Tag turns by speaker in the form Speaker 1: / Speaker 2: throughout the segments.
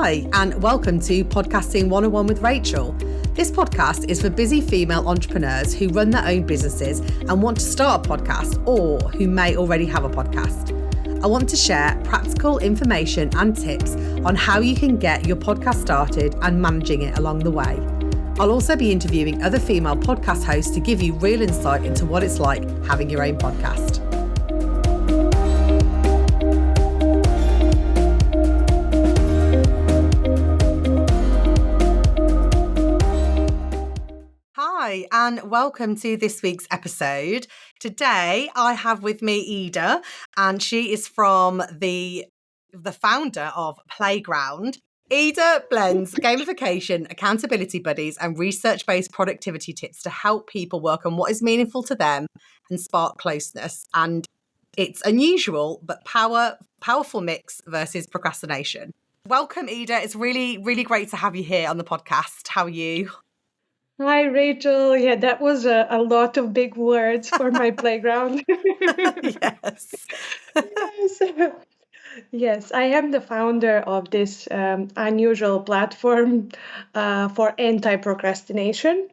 Speaker 1: Hi, and welcome to Podcasting 101 with Rachel. This podcast is for busy female entrepreneurs who run their own businesses and want to start a podcast, or who may already have a podcast. I want to share practical information and tips on how you can get your podcast started and managing it along the way. I'll also be interviewing other female podcast hosts to give you real insight into what it's like having your own podcast. Hi, and welcome to this week's episode. Today, I have with me Ida, and she is from the founder of Playground. Ida blends gamification, accountability buddies, and research-based productivity tips to help people work on what is meaningful to them and spark closeness. And it's unusual, but powerful mix versus procrastination. Welcome, Ida. It's really, really great to have you here on the podcast. How are you?
Speaker 2: Hi, Rachel. Yeah, that was a lot of big words for my playground.
Speaker 1: Yes.
Speaker 2: Yes. Yes, I am the founder of this unusual platform for anti-procrastination.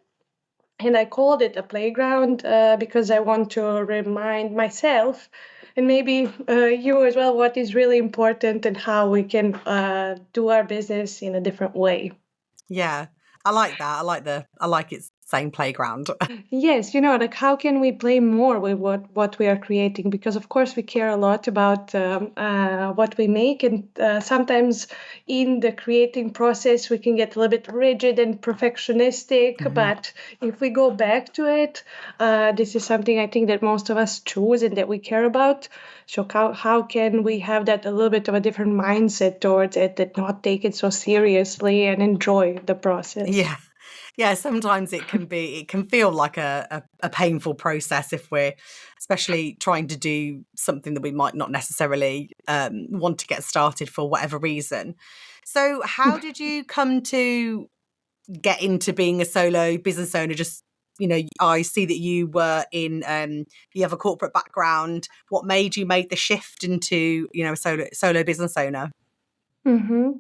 Speaker 2: And I called it a playground because I want to remind myself and maybe you as well what is really important and how we can do our business in a different way.
Speaker 1: Yeah, I like that. I like it saying playground.
Speaker 2: Yes, like how can we play more with what we are creating? Because of course we care a lot about what we make, and sometimes in the creating process we can get a little bit rigid and perfectionistic.
Speaker 1: Mhm.
Speaker 2: But if we go back to it, this is something I think that most of us choose and that we care about. So how can we have that a little bit of a different mindset towards it, and not take it so seriously and enjoy the process?
Speaker 1: Yeah. Yeah, sometimes it can feel like a painful process if we're especially trying to do something that we might not necessarily want to get started for whatever reason. So how did you come to get into being a solo business owner? Just, I see that you were in, you have a corporate background. What made you make the shift into, a solo business owner?
Speaker 2: Mm-hmm.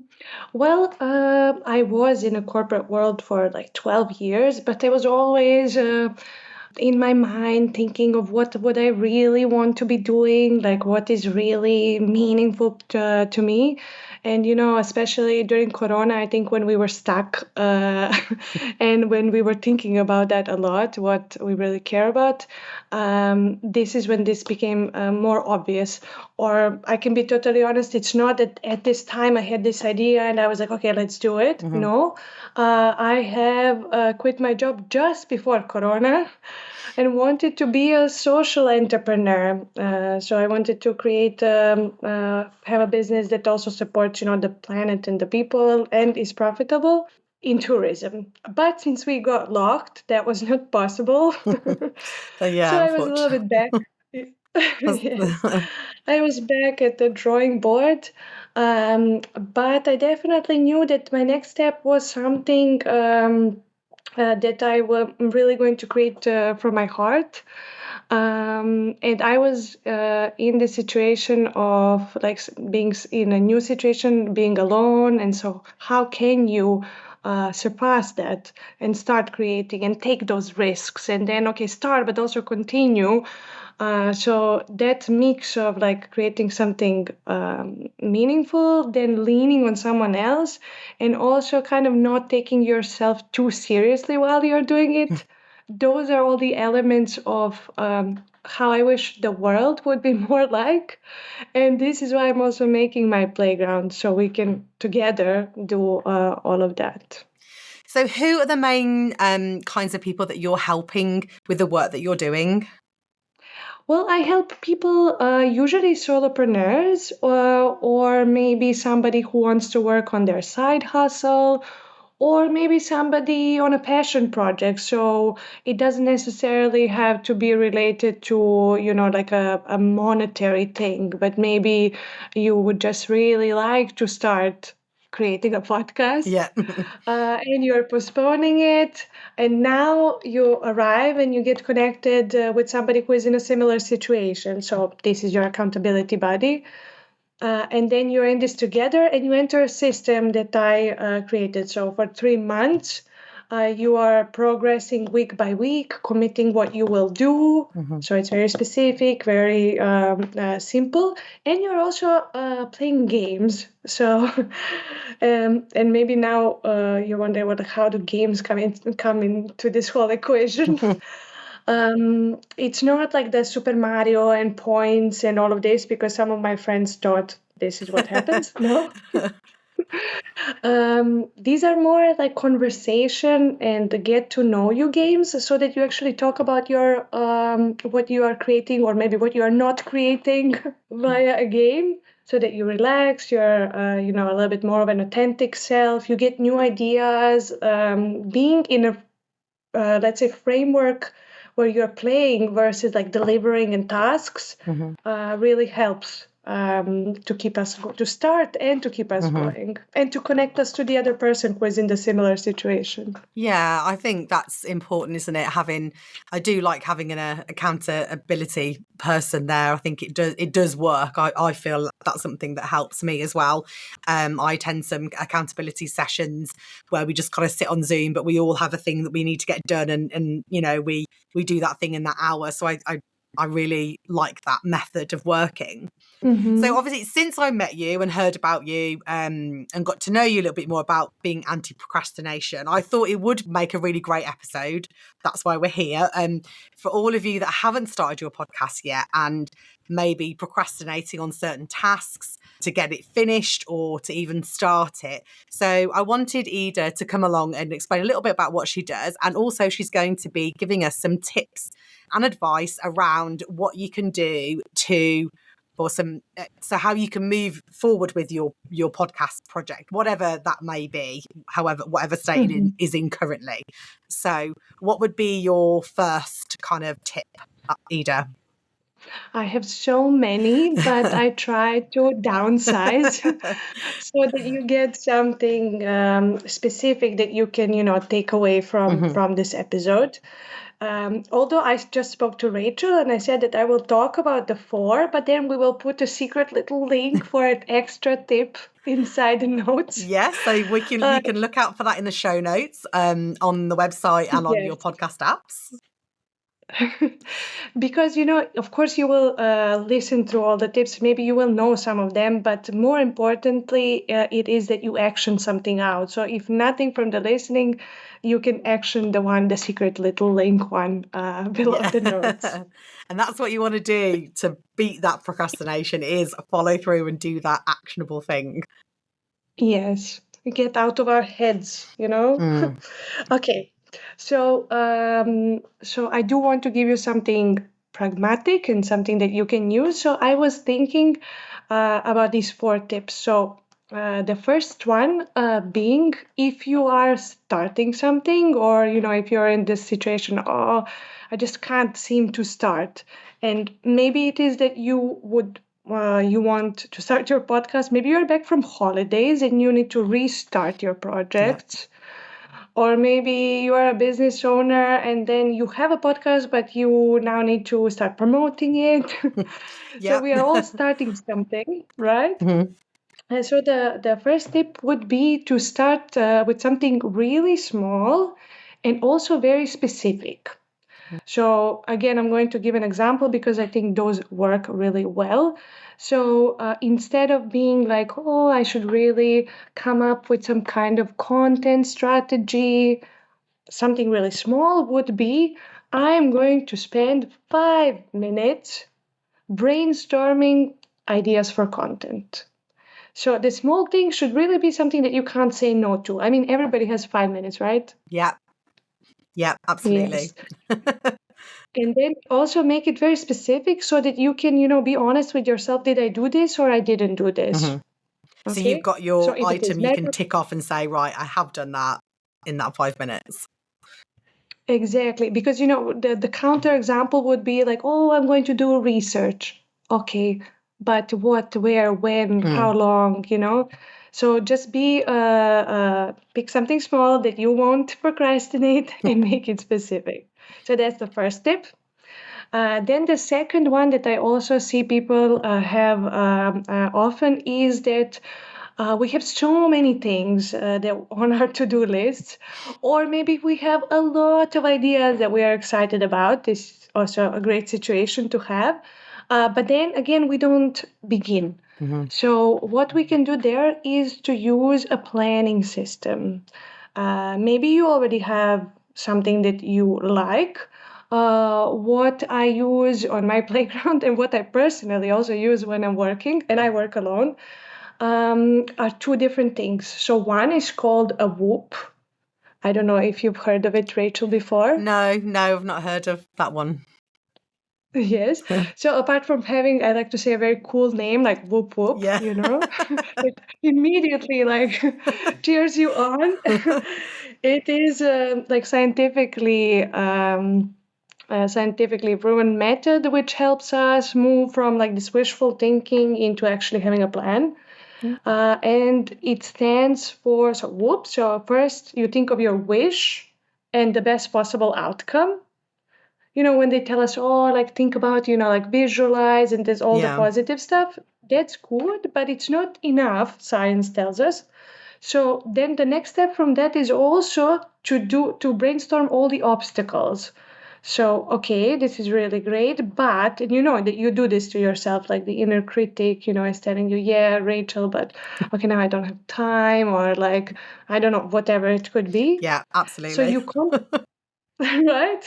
Speaker 2: Well, I was in a corporate world for like 12 years, but I was always in my mind thinking of what would I really want to be doing, like what is really meaningful to me. And, especially during Corona, I think when we were stuck and when we were thinking about that a lot, what we really care about, this is when this became more obvious. Or I can be totally honest, it's not that at this time I had this idea and I was like, okay, let's do it.
Speaker 1: Mm-hmm.
Speaker 2: No, I have quit my job just before Corona and wanted to be a social entrepreneur. So I wanted to create, have a business that also supports, the planet and the people and is profitable in tourism. But since we got locked, that was not possible.
Speaker 1: So yeah,
Speaker 2: So I was a little bit back.
Speaker 1: unfortunately.
Speaker 2: Yes, I was back at the drawing board. But I definitely knew that my next step was something that I was really going to create from my heart. And I was in the situation of like being in a new situation, being alone. And so, how can you surpass that and start creating and take those risks? And then, okay, start, but also continue. So that mix of like creating something meaningful, then leaning on someone else, and also kind of not taking yourself too seriously while you're doing it. Those are all the elements of how I wish the world would be more like. And this is why I'm also making my playground so we can together do all of that.
Speaker 1: So who are the main kinds of people that you're helping with the work that you're doing?
Speaker 2: Well, I help people, usually solopreneurs, or maybe somebody who wants to work on their side hustle, or maybe somebody on a passion project. So it doesn't necessarily have to be related to, like a monetary thing, but maybe you would just really like to start creating a podcast
Speaker 1: Yeah.
Speaker 2: and you're postponing it, and now you arrive and you get connected with somebody who is in a similar situation. So this is your accountability buddy. And then you're in this together and you enter a system that I created. So for 3 months, you are progressing week by week, committing what you will do. So it's very specific, very simple. And you're also playing games. So, and maybe now you wonder how do games come into this whole equation? It's not like the Super Mario and points and all of this because some of my friends thought this is what happens. No. These are more like conversation and get to know you games so that you actually talk about your what you are creating or maybe what you are not creating via a game so that you relax, you're a little bit more of an authentic self, you get new ideas. Being in a let's say framework where you're playing versus like delivering in tasks really helps to keep us to start and to keep us going and to connect us to the other person who is in the similar situation.
Speaker 1: Yeah, I think that's important, isn't it? I do like having an accountability person there. I think it does work. I feel that's something that helps me as well. I attend some accountability sessions where we just kind of sit on Zoom, but we all have a thing that we need to get done, and we do that thing in that hour. So I really like that method of working. So obviously, since I met you and heard about you and got to know you a little bit more about being anti-procrastination, I thought it would make a really great episode. That's why we're here. For all of you that haven't started your podcast yet and maybe procrastinating on certain tasks to get it finished or to even start it. So I wanted Ida to come along and explain a little bit about what she does. And also she's going to be giving us some tips and advice around what you can do so how you can move forward with your podcast project, whatever that may be, whatever state it is in currently. So what would be your first kind of tip, Ida?
Speaker 2: I have so many, but I try to downsize so that you get something specific that you can, take away from this episode. Although I just spoke to Rachel and I said that I will talk about the 4, but then we will put a secret little link for an extra tip inside the notes.
Speaker 1: Yes, so you can look out for that in the show notes on the website and on your podcast apps.
Speaker 2: Because, of course, you will listen through all the tips. Maybe you will know some of them, but more importantly, it is that you action something out. So if nothing from the listening, you can action the secret little link one below the notes.
Speaker 1: And that's what you want to do to beat that procrastination is follow through and do that actionable thing.
Speaker 2: Yes, get out of our heads, Okay. So, so I do want to give you something pragmatic and something that you can use. So I was thinking about these 4 tips. So the first one being if you are starting something or, if you're in this situation, oh, I just can't seem to start. And maybe it is that you want to start your podcast. Maybe you're back from holidays and you need to restart your projects. Or maybe you are a business owner and then you have a podcast, but you now need to start promoting it. So we are all starting something, right? And so the first tip would be to start with something really small and also very specific. So again, I'm going to give an example because I think those work really well. So instead of being like, oh, I should really come up with some kind of content strategy, something really small would be, I'm going to spend 5 minutes brainstorming ideas for content. So the small thing should really be something that you can't say no to. I mean, everybody has 5 minutes, right?
Speaker 1: Yeah, absolutely.
Speaker 2: Yes. And then also make it very specific so that you can, be honest with yourself. Did I do this or I didn't do this? Okay?
Speaker 1: So you've got your item you can tick off and say, right, I have done that in that 5 minutes.
Speaker 2: Exactly. Because, the counter example would be like, oh, I'm going to do research. Okay. But what, where, when, how long, So just pick something small that you won't procrastinate and make it specific. So that's the first tip. Then the second one that I also see people have often is that we have so many things that on our to-do lists, or maybe we have a lot of ideas that we are excited about. This is also a great situation to have. But then again, we don't begin. So what we can do there is to use a planning system. Maybe you already have something that you like. What I use on my playground and what I personally also use when I'm working, and I work alone, are two different things. So one is called a whoop. I don't know if you've heard of it, Rachel, before.
Speaker 1: No, I've not heard of that one.
Speaker 2: Yes. So apart from having, I like to say, a very cool name like Whoop Whoop,
Speaker 1: Yeah.
Speaker 2: it immediately like cheers you on. It is like scientifically proven method which helps us move from like this wishful thinking into actually having a plan. And it stands for so whoop. So first you think of your wish and the best possible outcome. When they tell us, oh, like think about, like visualize and there's all the
Speaker 1: Yeah.
Speaker 2: positive stuff, that's good, but it's not enough, science tells us. So then the next step from that is also to brainstorm all the obstacles. So, okay, this is really great, but and you know that you do this to yourself, like the inner critic, is telling you, yeah, Rachel, but okay, now I don't have time, or like, I don't know, whatever it could be.
Speaker 1: Yeah,
Speaker 2: So
Speaker 1: absolutely.
Speaker 2: you right?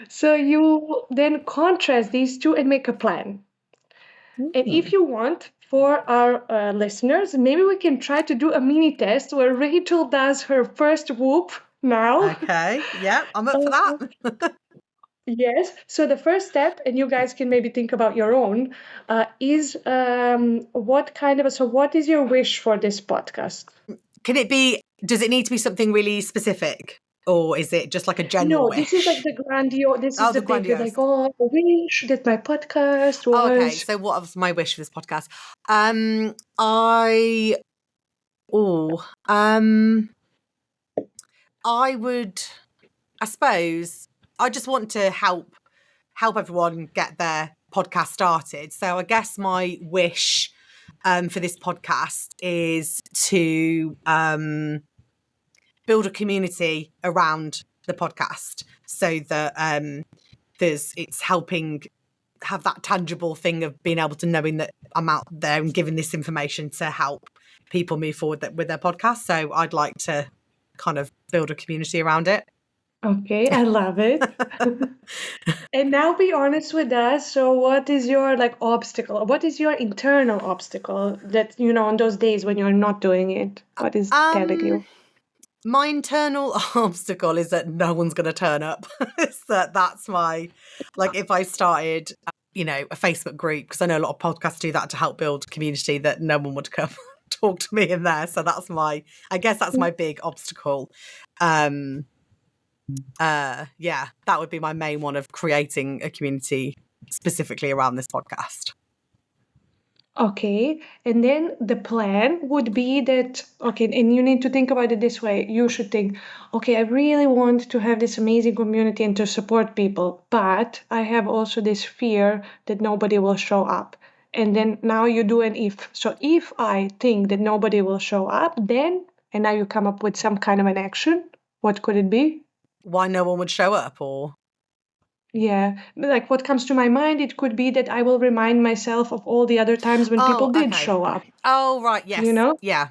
Speaker 2: So you then contrast these two and make a plan. And if you want, for our listeners, maybe we can try to do a mini test where Rachel does her first whoop now.
Speaker 1: Okay. Yeah, I'm up for
Speaker 2: Uh,
Speaker 1: that.
Speaker 2: yes. So the first step, and you guys can maybe think about your own, is what is your wish for this podcast?
Speaker 1: Does it need to be something really specific? Or is it just like a general
Speaker 2: No, this is like
Speaker 1: wish?
Speaker 2: the grandiose, this is
Speaker 1: Oh,
Speaker 2: the
Speaker 1: the
Speaker 2: big, like,
Speaker 1: grandiose.
Speaker 2: oh, I wish that my podcast
Speaker 1: Oh, okay.
Speaker 2: was.
Speaker 1: So what was my wish for this podcast? I oh I would I suppose I just want to help everyone get their podcast started. So I guess my wish for this podcast is to build a community around the podcast so that it's helping have that tangible thing of being able to knowing that I'm out there and giving this information to help people move forward with their podcast. So I'd like to kind of build a community around it.
Speaker 2: Okay, I love it. And now be honest with us. So what is your like obstacle? What is your internal obstacle that, on those days when you're not doing it? What is telling
Speaker 1: Um,
Speaker 2: you?
Speaker 1: my internal obstacle is that no one's going to turn up. That's my, like, if I started, a Facebook group, because I know a lot of podcasts do that to help build community, that no one would come talk to me in there. So I guess that's my big obstacle. Yeah, that would be my main one, of creating a community specifically around this podcast.
Speaker 2: Okay, and then the plan would be that, okay, and you need to think about it this way. You should think, okay, I really want to have this amazing community and to support people, but I have also this fear that nobody will show up. And then now you do an if. So if I think that nobody will show up, then, and now you come up with some kind of an action, what could it be?
Speaker 1: Why no one would show up, or?
Speaker 2: Yeah, like what comes to my mind, it could be that I will remind myself of all the other times when people
Speaker 1: Oh,
Speaker 2: did
Speaker 1: okay.
Speaker 2: show up,
Speaker 1: Oh, right.
Speaker 2: you
Speaker 1: Yes.
Speaker 2: know?
Speaker 1: Yeah.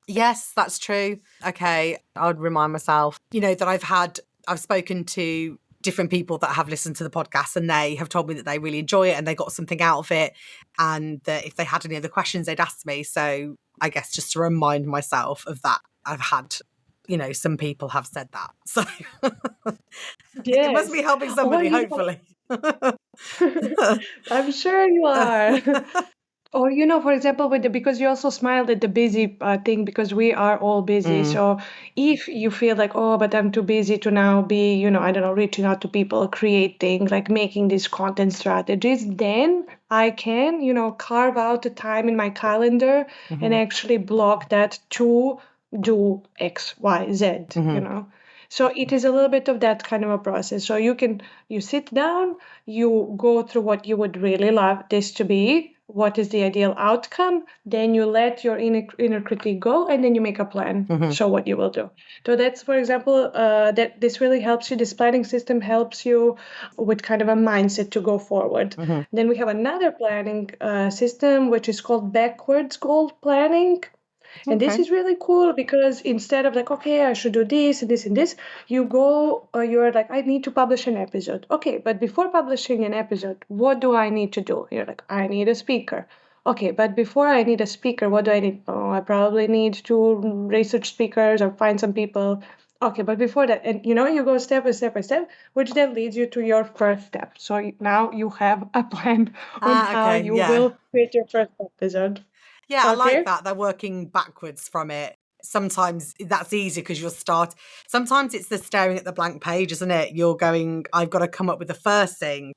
Speaker 1: Yes, that's true. Okay. I'd remind myself, that I've spoken to different people that have listened to the podcast, and they have told me that they really enjoy it and they got something out of it. And that if they had any other questions, they'd ask me. So I guess just to remind myself of that, I've had, some people have said that. So it must be
Speaker 2: Yes.
Speaker 1: helping
Speaker 2: Or,
Speaker 1: somebody, hopefully.
Speaker 2: I'm sure you are. Or, for example, because you also smiled at the busy thing, because we are all busy.
Speaker 1: Mm,
Speaker 2: So if you feel like, oh, but I'm too busy to now be, I don't know, reaching out to people, creating, like making these content strategies, then I can, carve out a time in my calendar and
Speaker 1: mhm,
Speaker 2: actually block that to do X, Y, Z,
Speaker 1: mhm.
Speaker 2: So it is a little bit of that kind of a process. So you sit down, you go through what you would really love this to be, what is the ideal outcome, then you let your inner critic go, and then you make a plan. So what you will do. So that's, for example, that this really helps you. This planning system helps you with kind of a mindset to go forward. Then we have another planning system, which is called backwards goal planning. And this is really cool because instead of like, okay, I should do this and this and this, you're like, I need to publish an episode. Okay, but before publishing an episode, what do I need to do? You're like, I need a speaker. Okay, but before I need a speaker, what do I need? Oh, I probably need to research speakers or find some people. Okay, but before that, and you go step by step by step, which then leads you to your first step. So now you have a plan on how
Speaker 1: Okay,
Speaker 2: you
Speaker 1: yeah.
Speaker 2: will create your first episode.
Speaker 1: Yeah, I like
Speaker 2: Okay?
Speaker 1: that. They're working backwards from it. Sometimes that's easy because you'll start. Sometimes it's the staring at the blank page, isn't it? You're going, I've got to come up with the first thing.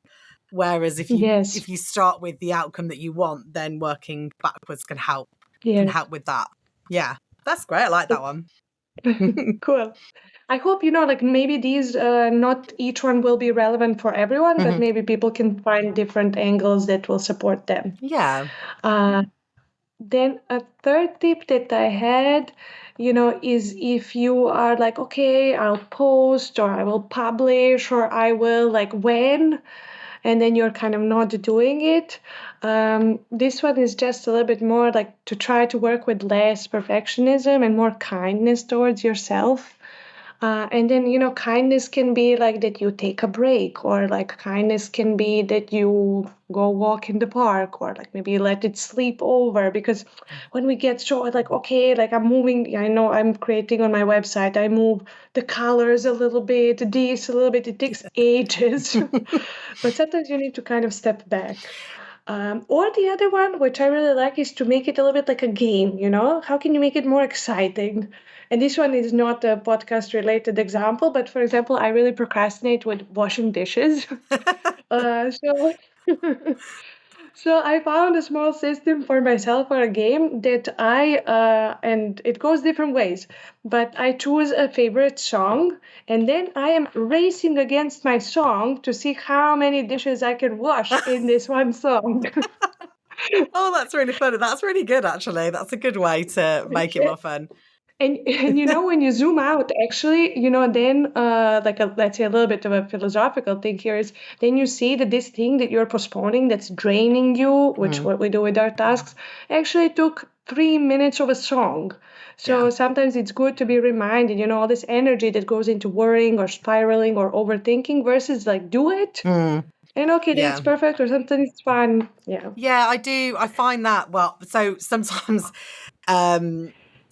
Speaker 1: Whereas
Speaker 2: Yes.
Speaker 1: if you start with the outcome that you want, then working backwards can help
Speaker 2: Yes.
Speaker 1: with that. Yeah, that's great. I like that one.
Speaker 2: Cool. I hope, like maybe these, not each one will be relevant for everyone, but maybe people can find different angles that will support them.
Speaker 1: Yeah.
Speaker 2: Then a third tip that I had, is if you are like, okay, I'll post or I will publish or I will like when, and then you're kind of not doing it. This one is just a little bit more like to try to work with less perfectionism and more kindness towards yourself. And then, kindness can be like that you take a break, or like kindness can be that you go walk in the park, or like maybe let it sleep over. Because when we get so like, okay, like I'm moving, I know I'm creating on my website, I move the colors a little bit, this a little bit, it takes ages. But sometimes you need to kind of step back. Or the other one, which I really like, is to make it a little bit like a game, How can you make it more exciting? And this one is not a podcast related example, but for example, I really procrastinate with washing dishes. So so I found a small system for myself for a game that and it goes different ways, but I choose a favorite song and then I am racing against my song to see how many dishes I can wash in this one song.
Speaker 1: Oh, that's really funny. That's really good, actually. That's a good way to make it more fun.
Speaker 2: And when you zoom out, actually, then like let's say a little bit of a philosophical thing here is then you see that this thing that you're postponing that's draining you, which what we do with our tasks, actually took 3 minutes of a song. So
Speaker 1: Yeah.
Speaker 2: sometimes it's good to be reminded, all this energy that goes into worrying or spiraling or overthinking versus like do it. And okay, then it's
Speaker 1: Yeah.
Speaker 2: perfect or something it's fun. Yeah.
Speaker 1: Yeah, I do. I find that, well, so sometimes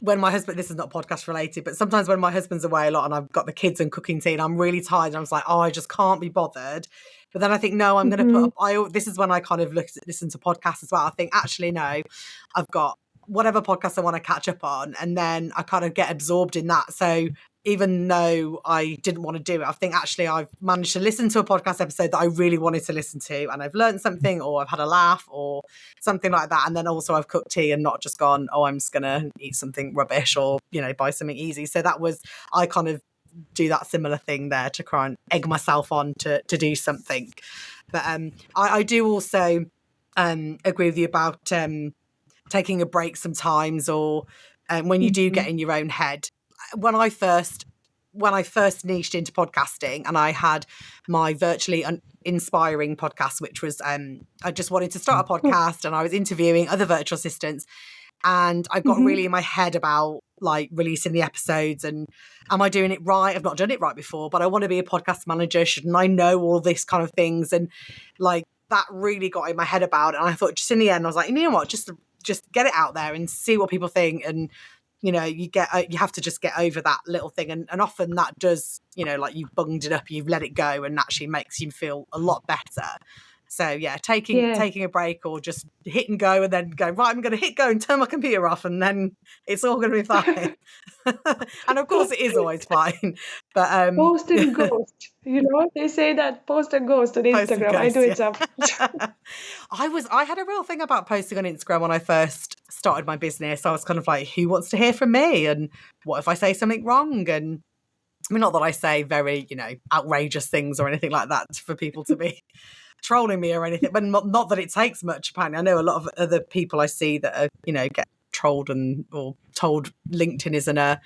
Speaker 1: when my husband, this is not podcast related, but sometimes when my husband's away a lot and I've got the kids and cooking tea and I'm really tired and I was like, oh, I just can't be bothered. But then I think, no, I'm going to put up, this is when I kind of listen to podcasts as well. I think, actually, no, I've got whatever podcast I want to catch up on. And then I kind of get absorbed in that. So even though I didn't want to do it, I think actually I've managed to listen to a podcast episode that I really wanted to listen to and I've learned something or I've had a laugh or something like that. And then also I've cooked tea and not just gone, oh, I'm just going to eat something rubbish or, buy something easy. So I kind of do that similar thing there to try and egg myself on to do something. But I do also agree with you about taking a break sometimes or when you do get in your own head. When I first niched into podcasting and I had my virtually inspiring podcast, which was I just wanted to start a podcast and I was interviewing other virtual assistants and I got really in my head about like releasing the episodes and am I doing it right? I've not done it right before, but I want to be a podcast manager. Shouldn't I know all this kind of things? And like that really got in my head about it. And I thought just in the end, I was like, you know what, just get it out there and see what people think. And you have to just get over that little thing. And often that does, like you've bunged it up, you've let it go and actually makes you feel a lot better. So yeah, taking a break or just hit and go and then go, right, I'm going to hit go and turn my computer off and then it's all going to be fine. And of course it is always fine. But
Speaker 2: Post and ghost. They say that post and ghost on
Speaker 1: post and
Speaker 2: Instagram. I
Speaker 1: ghost,
Speaker 2: do it
Speaker 1: yeah.
Speaker 2: sometimes.
Speaker 1: I had a real thing about posting on Instagram when I first started my business. I was kind of like, who wants to hear from me? And what if I say something wrong? And I mean, not that I say very, outrageous things or anything like that for people to be trolling me or anything, but not that it takes much. Apparently, I know a lot of other people I see that are, get trolled or told LinkedIn isn't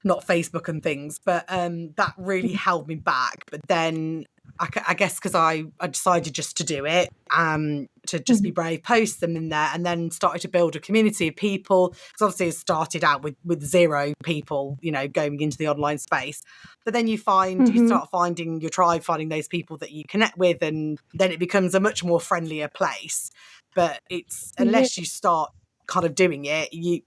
Speaker 1: not Facebook and things, but that really held me back. But then I guess because I decided just to do it, to just be brave, post them in there, and then started to build a community of people. Because obviously it started out with 0 people, going into the online space. But then you start finding your tribe, finding those people that you connect with, and then it becomes a much more friendlier place. But it's
Speaker 2: Yeah,
Speaker 1: unless you start kind of doing it, you're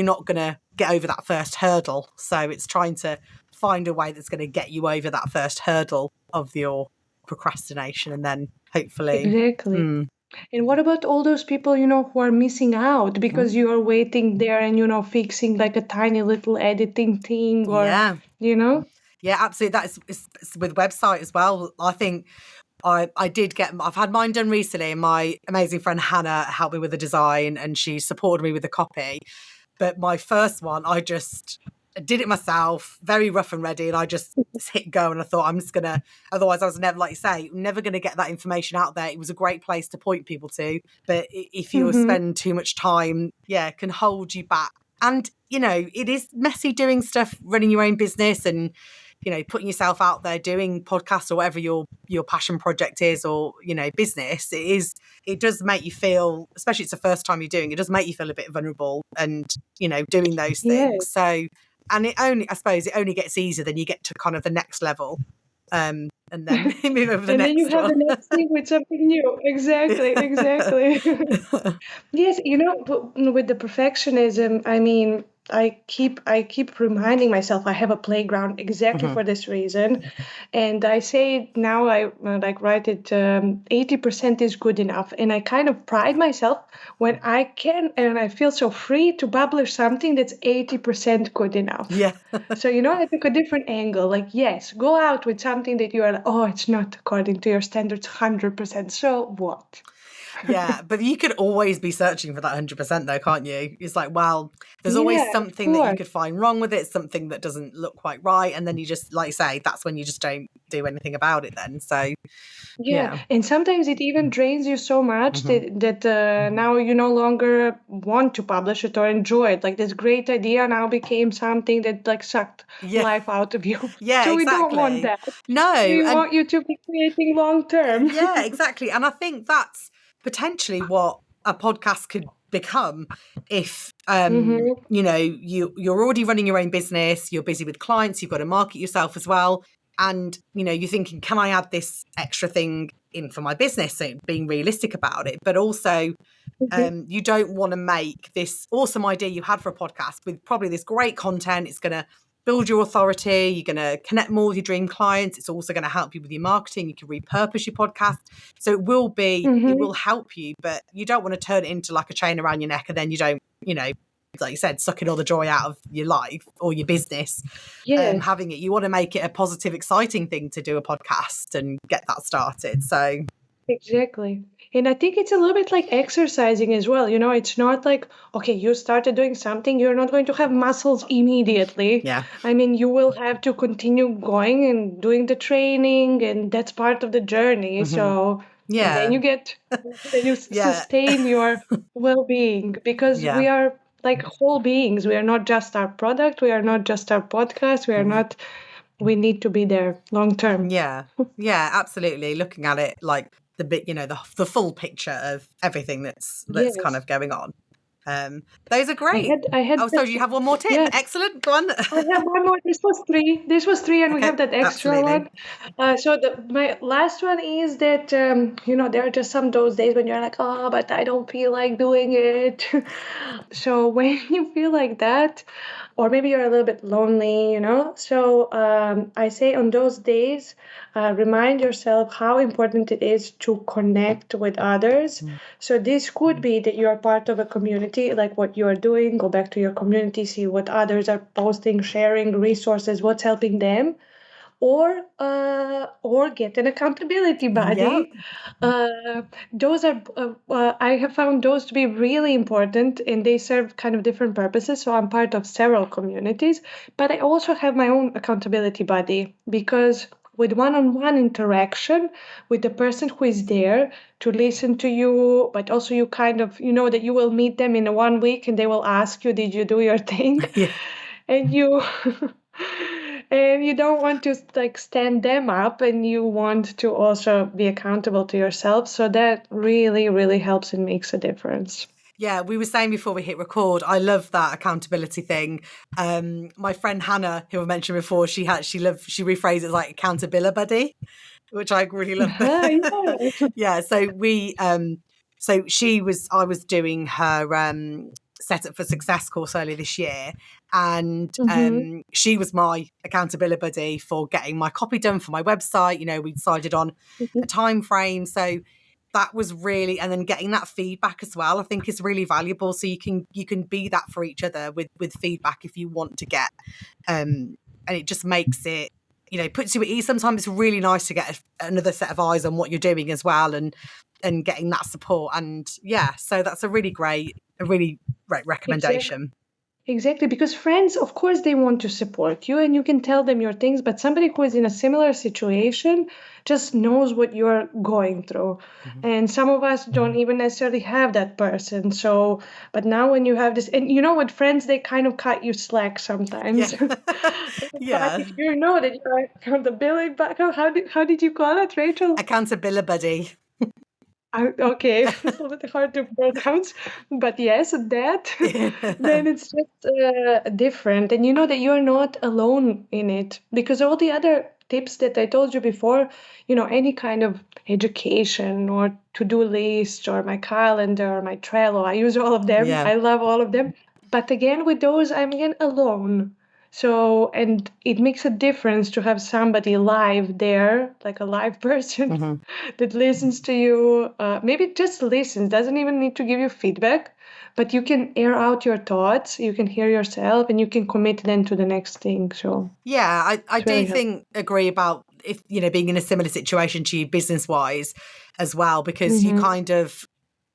Speaker 1: not going to get over that first hurdle. So it's trying to find a way that's going to get you over that first hurdle of your procrastination, and then hopefully.
Speaker 2: exactly. And what about all those people, who are missing out because you are waiting there and, fixing like a tiny little editing thing or,
Speaker 1: Yeah.
Speaker 2: you know?
Speaker 1: Yeah, absolutely. It's with website as well. I think I've had mine done recently, and my amazing friend Hannah helped me with the design and she supported me with the copy. But my first one, I just did it myself, very rough and ready, and I just hit go, and I thought I'm just gonna, otherwise I was never, like you say, never gonna get that information out there. It was a great place to point people to, but if you
Speaker 2: Mm-hmm.
Speaker 1: spend too much time, it can hold you back. And it is messy doing stuff, running your own business, and putting yourself out there, doing podcasts or whatever your passion project is, or business. It does make you feel, especially it's the first time you're doing it, does make you feel a bit vulnerable, and doing those
Speaker 2: Yeah.
Speaker 1: things. So, and I suppose it only gets easier then you get to kind of the next level, and then move over the
Speaker 2: And then you
Speaker 1: next
Speaker 2: have
Speaker 1: one.
Speaker 2: the next thing with something new. Exactly, exactly. Yes, with the perfectionism, I mean, I keep reminding myself I have a playground exactly
Speaker 1: Mhm.
Speaker 2: for this reason, and I say now I like write it 80% is good enough, and I kind of pride myself when I can and I feel so free to publish something that's 80% good enough.
Speaker 1: Yeah.
Speaker 2: So, I took a different angle. Like, yes, go out with something that you are like, oh, it's not according to your standards 100%. So what?
Speaker 1: Yeah, but you could always be searching for that 100% though, can't you? It's like, well, there's always
Speaker 2: Yeah, of
Speaker 1: something that you
Speaker 2: course.
Speaker 1: could find wrong with it, something that doesn't look quite right, and then you just, like you say, that's when you just don't do anything about it then. So,
Speaker 2: Yeah,
Speaker 1: yeah.
Speaker 2: and sometimes it even drains you so much
Speaker 1: Hmm.
Speaker 2: that now you no longer want to publish it or enjoy it. Like this great idea now became something that like sucked
Speaker 1: Yeah.
Speaker 2: life out of you.
Speaker 1: Yeah,
Speaker 2: So we don't want
Speaker 1: exactly.
Speaker 2: that.
Speaker 1: No,
Speaker 2: We
Speaker 1: and
Speaker 2: want you to be creating long term.
Speaker 1: yeah, exactly. And I think that's potentially what a podcast could become if
Speaker 2: Mm-hmm.
Speaker 1: you're already running your own business, you're busy with clients, you've got to market yourself as well. And you're thinking, can I add this extra thing in for my business? So being realistic about it, but also you don't want to make this awesome idea you had for a podcast with probably this great content. It's going to build your authority. You're going to connect more with your dream clients. It's also going to help you with your marketing. You can repurpose your podcast. So it will
Speaker 2: Mm-hmm.
Speaker 1: help you, but you don't want to turn it into like a chain around your neck, and then you don't, like you said, sucking all the joy out of your life or your business.
Speaker 2: Yes.
Speaker 1: Having it, you want to make it a positive, exciting thing to do a podcast and get that started. So
Speaker 2: Exactly. And I think it's a little bit like exercising as well. It's not like, okay, you started doing something, you're not going to have muscles immediately.
Speaker 1: yeah.
Speaker 2: I mean, you will have to continue going and doing the training, and that's part of the journey.
Speaker 1: Hmm.
Speaker 2: So, and then
Speaker 1: Yeah.
Speaker 2: you
Speaker 1: Yeah.
Speaker 2: sustain your well-being because
Speaker 1: Yeah.
Speaker 2: we are like whole beings. We are not just our product, we are not just our podcast, we need to be there long term.
Speaker 1: Yeah. Yeah, absolutely. Looking at it like the bit, the full picture of everything that's kind
Speaker 2: Yes.
Speaker 1: of going on. Those are
Speaker 2: I
Speaker 1: great.
Speaker 2: had I had
Speaker 1: Oh, so
Speaker 2: that.
Speaker 1: you have one more tip.
Speaker 2: Yeah,
Speaker 1: Excellent. Go on.
Speaker 2: I have one more. This was three. This was three, and we
Speaker 1: Okay,
Speaker 2: have that extra
Speaker 1: absolutely.
Speaker 2: one. My last one is that there are just some those days when you're like, oh, but I don't feel like doing it. So when you feel like that, or maybe you're a little bit lonely, So I say on those days, remind yourself how important it is to connect with others. So this could be that you are part of a community, like what you are doing. Go back to your community, see what others are posting, sharing resources, what's helping them. or get an accountability
Speaker 1: Yeah.
Speaker 2: buddy. Those are I have found those to be really important, and they serve kind of different purposes. So I'm part of several communities, but I also have my own accountability buddy, because with one-on-one interaction with the person who is there to listen to you, but also you kind of, you know, that you will meet them in 1 week and they will ask you, did you do your thing?
Speaker 1: Yeah.
Speaker 2: And you and you don't want to like stand them up, and you want to also be accountable to yourself. So that really, really helps and makes a difference.
Speaker 1: Yeah, we were saying before we hit record, I love that accountability thing. My friend Hannah, who I mentioned before, she rephrases it like accountability buddy, which I really love.
Speaker 2: Yeah.
Speaker 1: Yeah, so I was doing her Set Up for Success course earlier this year, and
Speaker 2: Mm-hmm.
Speaker 1: she was my accountability buddy for getting my copy done for my website. You know, we decided on a time frame, so that was really, and then getting that feedback as well, I think is really valuable. So you can be that for each other with feedback if you want to get, and it just makes it, you know, puts you at ease. Sometimes it's really nice to get another set of eyes on what you're doing as well, and getting that support. And yeah, so that's a really great
Speaker 2: Exactly.
Speaker 1: recommendation.
Speaker 2: Exactly, because friends, of course, they want to support you and you can tell them your things, but somebody who is in a similar situation just knows what you're going through.
Speaker 1: Mhm.
Speaker 2: And some of us don't even necessarily have that person. So, but now when you have this, and you know what, friends, they kind of cut you slack
Speaker 1: Yeah.
Speaker 2: sometimes. But
Speaker 1: Yeah.
Speaker 2: if you know that you're accountability back, how did you call it, Rachel?
Speaker 1: Accountability buddy.
Speaker 2: Okay, it's a little bit hard to pronounce, but yes, that, then it's just different. And you know that you're not alone in it, because all the other tips that I told you before, you know, any kind of education or to-do list or my calendar or my Trello, I use all of them.
Speaker 1: Yeah.
Speaker 2: I love all of them. But again, with those, I'm again alone. So, and it makes a difference to have somebody live there, like a live person
Speaker 1: Mhm.
Speaker 2: that listens to you. Maybe just listens, doesn't even need to give you feedback, but you can air out your thoughts, you can hear yourself, and you can commit then to the next thing. So
Speaker 1: Yeah, I
Speaker 2: it's
Speaker 1: do
Speaker 2: very helpful.
Speaker 1: agree about, if you know, being in a similar situation to you business wise as well, because you
Speaker 2: Mm-hmm.
Speaker 1: kind of,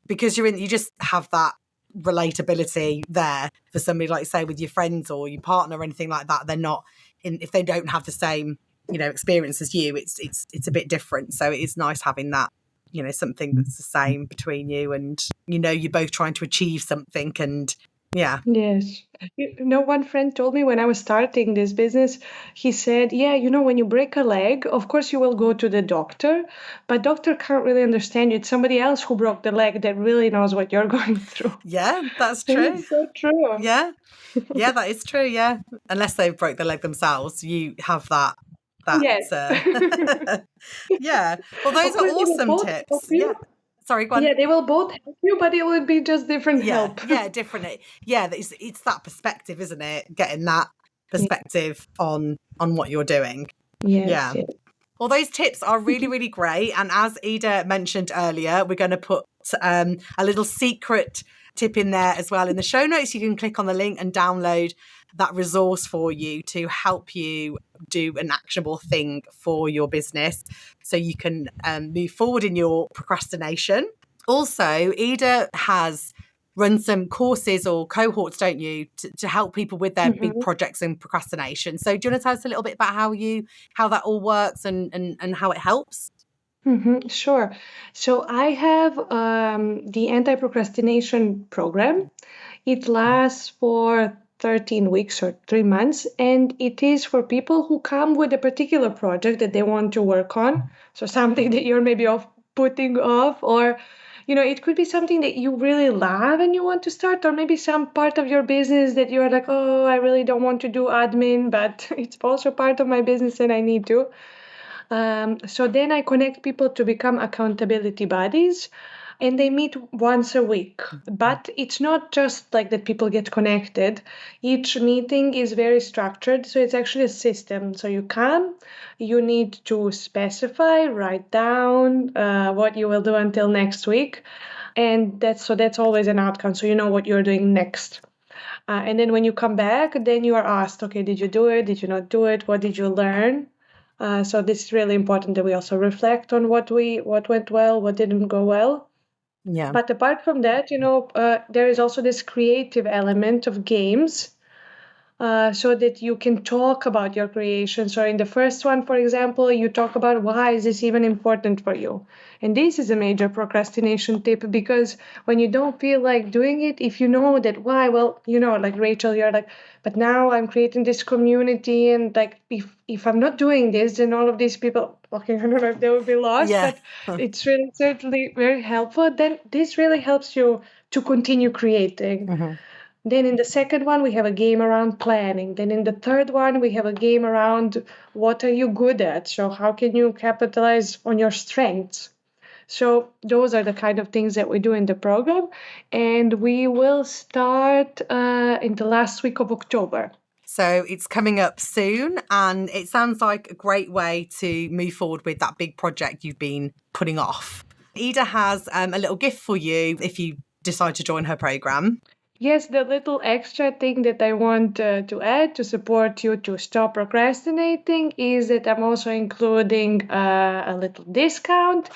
Speaker 1: because you just have that relatability there for somebody, like say with your friends or your partner or anything like that. They're not in, if they don't have the same, you know, experience as you, it's a bit different. So it is nice having that, you know, something that's the same between you, and you know you're both trying to achieve something. And yeah.
Speaker 2: Yes. You know, one friend told me when I was starting this business, he said, yeah, you know, when you break a leg, of course you will go to the doctor, but doctor can't really understand you. It's somebody else who broke the leg that really knows what you're going through.
Speaker 1: Yeah, that's
Speaker 2: And
Speaker 1: true.
Speaker 2: it's so true.
Speaker 1: Yeah. Yeah, that is true. Yeah, unless they've broke the leg themselves, you have that.
Speaker 2: Yes.
Speaker 1: Yeah. Well, those
Speaker 2: Of
Speaker 1: are
Speaker 2: course, they will
Speaker 1: awesome
Speaker 2: both help
Speaker 1: tips.
Speaker 2: you.
Speaker 1: Yeah. Sorry, go on.
Speaker 2: Yeah, they will both help you, but it will be just different
Speaker 1: Yeah,
Speaker 2: help.
Speaker 1: yeah, different. Yeah, it's that perspective, isn't it? Getting that
Speaker 2: Yeah.
Speaker 1: perspective on what you're doing.
Speaker 2: Yes,
Speaker 1: Yeah.
Speaker 2: yes.
Speaker 1: Well, those tips are really, really great. And as Ida mentioned earlier, we're going to put a little secret tip in there as well in the show notes. You can click on the link and download that resource for you to help you do an actionable thing for your business so you can move forward in your procrastination. Also, Ida has run some courses or cohorts, don't you, to help people with their big
Speaker 2: Hmm.
Speaker 1: projects and procrastination. So do you want to tell us a little bit about how that all works and how it helps?
Speaker 2: Sure. So I have the anti-procrastination program. It lasts for 13 weeks or 3 months, and it is for people who come with a particular project that they want to work on. So something that you're maybe off putting off, or you know, it could be something that you really love and you want to start, or maybe some part of your business that you're like, oh, I really don't want to do admin, but it's also part of my business and I need to. So then I connect people to become accountability buddies, and they meet once a week. But it's not just like that people get connected. Each meeting is very structured, so it's actually a system. So you come, you need to specify, write down what you will do until next week, and that's always an outcome. So you know what you're doing next. And then when you come back, then you are asked, okay, did you do it? Did you not do it? What did you learn? So this is really important that we also reflect on what went well, what didn't go well.
Speaker 1: Yeah.
Speaker 2: But apart from that, there is also this creative element of games, so that you can talk about your creation. So in the first one, for example, you talk about why is this even important for you. And this is a major procrastination tip, because when you don't feel like doing it, if you know that why, well, like Rachel, you're like, but now I'm creating this community, and like if I'm not doing this, then all of these people, okay, I don't know if they will be lost,
Speaker 1: Yeah.
Speaker 2: but it's really certainly very helpful. Then this really helps you to continue creating.
Speaker 1: Mm-hmm.
Speaker 2: Then in the second one, we have a game around planning. Then in the third one, we have a game around what are you good at? So how can you capitalize on your strengths? So those are the kind of things that we do in the program. And we will start in the last week of October.
Speaker 1: So it's coming up soon, and it sounds like a great way to move forward with that big project you've been putting off. Ida has a little gift for you if you decide to join her program.
Speaker 2: Yes, the little extra thing that I want to add to support you to stop procrastinating is that I'm also including a little discount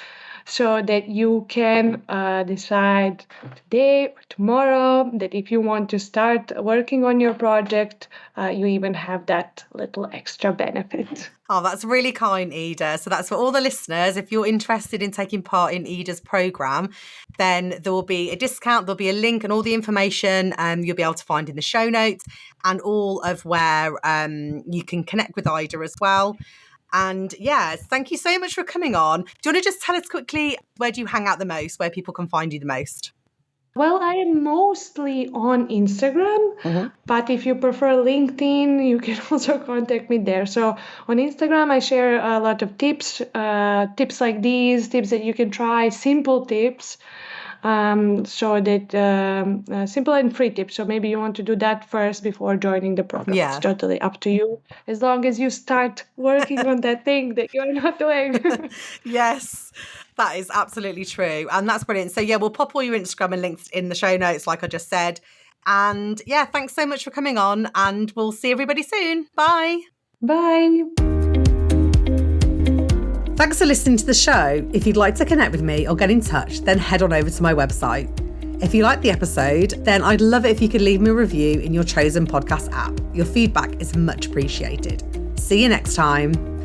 Speaker 2: so that you can decide today or tomorrow that if you want to start working on your project, you even have that little extra benefit.
Speaker 1: Oh, that's really kind, Ida. So that's for all the listeners. If you're interested in taking part in Ida's program, then there will be a discount, there'll be a link, and all the information you'll be able to find in the show notes, and all of where you can connect with Ida as well. And yes, thank you so much for coming on. Do you want to just tell us quickly, where do you hang out the most, where people can find you the most?
Speaker 2: Well, I am mostly on Instagram, but if you prefer LinkedIn, you can also contact me there. So on Instagram, I share a lot of tips, tips like these, tips that you can try, simple tips, so that simple and free tips. So maybe you want to do that first before joining the program.
Speaker 1: Yeah.
Speaker 2: It's totally up to you, as long as you start working on that thing that you're not doing.
Speaker 1: Yes, that is absolutely true. And that's brilliant. So, yeah, we'll pop all your Instagram and links in the show notes, like I just said. And yeah, thanks so much for coming on, and we'll see everybody soon. Bye.
Speaker 2: Bye.
Speaker 1: Thanks for listening to the show. If you'd like to connect with me or get in touch, then head on over to my website. If you liked the episode, then I'd love it if you could leave me a review in your chosen podcast app. Your feedback is much appreciated. See you next time.